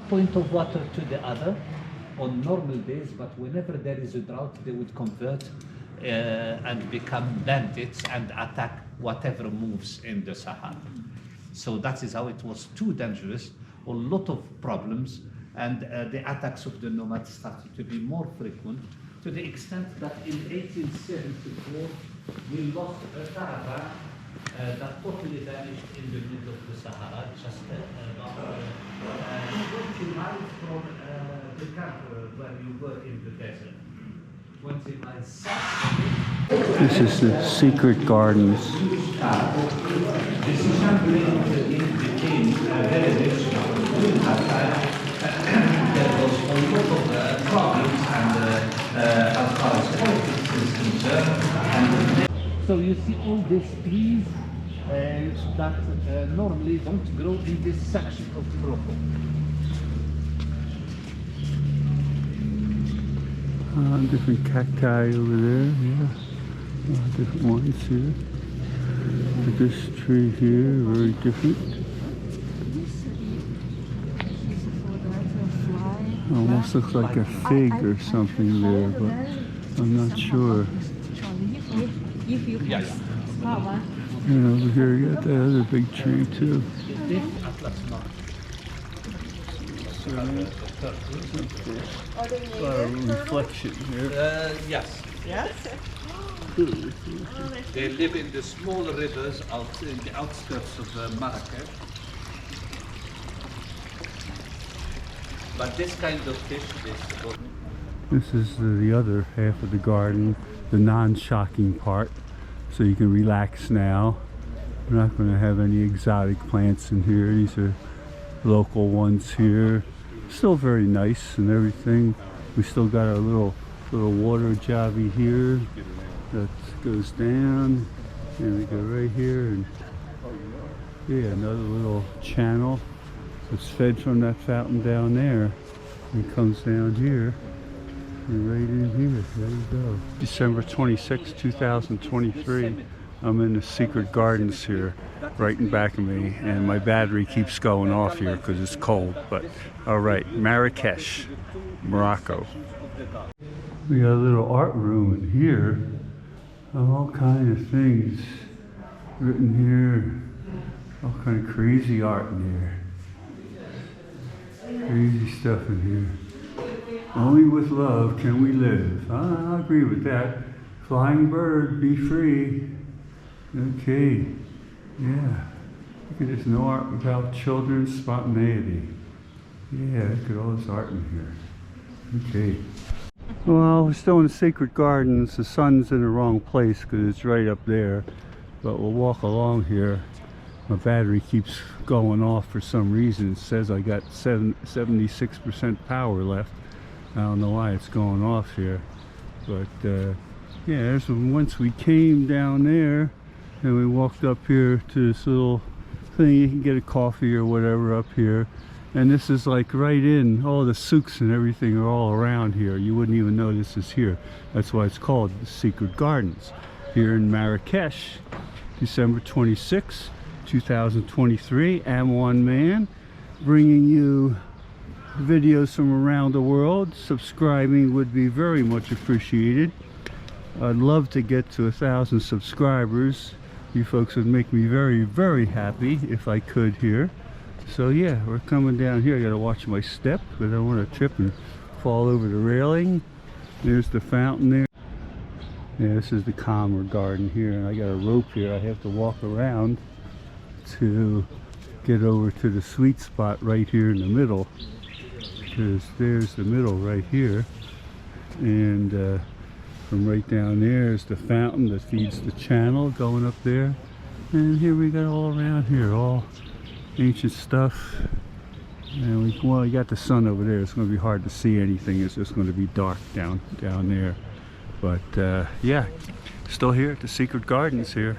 point of water to the other on normal days, but whenever there is a drought, they would convert and become bandits and attack whatever moves in the Sahara. So that is how it was too dangerous, a lot of problems, and the attacks of the nomads started to be more frequent, to the extent that in 1874 we lost a caravan that totally vanished in the middle of the Sahara, just 20 miles from the camp where you were in the desert. 20 miles south. This is the secret gardens. Became very rich during that time. There was a lot of problems and as far as politics is concerned. So you see all these trees that normally don't grow in this section of Morocco. Different cacti over there, yeah. Different ones here. This tree here, very different. Almost looks like a fig or something there, but I'm not sure. And over here you got that other big tree too. Reflection here. Yes. Yes? They live in the small rivers out in the outskirts of Marrakesh. But this kind of fish is... This is the other half of the garden, the non-shocking part, so you can relax now. We're not going to have any exotic plants in here. These are local ones here. Still very nice and everything. We still got our little water javy here that goes down, and we go right here, and yeah, another little channel. It's fed from that fountain down there and comes down here and right in here. There you go. December 26, 2023. I'm in the secret gardens here, right in back of me, and my battery keeps going off here because it's cold. But all right, Marrakesh, Morocco. We got a little art room in here. All kind of things written here. All kind of crazy art in here. Crazy stuff in here. Only with love can we live. I agree with that. Flying bird, be free. Okay. Yeah. Look at this, no art without children's spontaneity. Yeah, look at all this art in here. Okay. Well, we're still in the secret gardens. The sun's in the wrong place because it's right up there. But we'll walk along here. My battery keeps going off for some reason. It says I got 76% power left. I don't know why it's going off here. But yeah, there's once we came down there and we walked up here to this little thing. You can get a coffee or whatever up here. And this is like right in, all the souks and everything are all around here. You wouldn't even know this is here. That's why it's called the Secret Gardens. Here in Marrakesh, December 26, 2023. I'm one man bringing you videos from around the world. Subscribing would be very much appreciated. I'd love to get to 1,000 subscribers. You folks would make me very, very happy if I could here. So yeah, we're coming down here. I gotta watch my step because I don't want to trip and fall over the railing. There's the fountain there. Yeah, this is the calmer garden here, and I got a rope here. I have to walk around to get over to the sweet spot right here in the middle, because there's the middle right here, and from right down there is the fountain that feeds the channel going up there. And here we got all around here, all ancient stuff. And we got the sun over there. It's going to be hard to see anything. It's just going to be dark down there. But yeah, still here at the Secret Gardens here.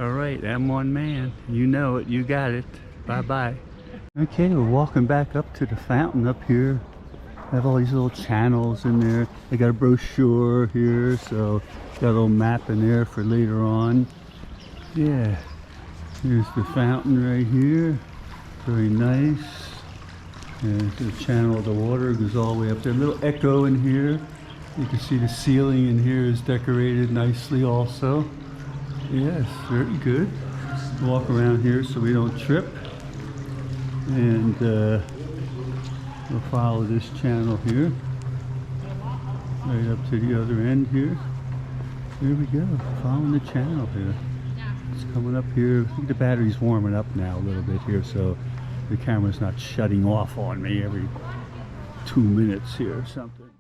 All right, I'm one man. You know it. You got it. Bye-bye. Okay, we're walking back up to the fountain up here. I have all these little channels in there. I got a brochure here, so got a little map in there for later on. Yeah, here's the fountain right here. Very nice. And the channel of the water goes all the way up there. A little echo in here. You can see the ceiling in here is decorated nicely also. Yes, very good. Walk around here so we don't trip. And we'll follow this channel here. Right up to the other end here. Here we go, following the channel here. It's coming up here. I think the battery's warming up now a little bit here, so the camera's not shutting off on me every 2 minutes here or something.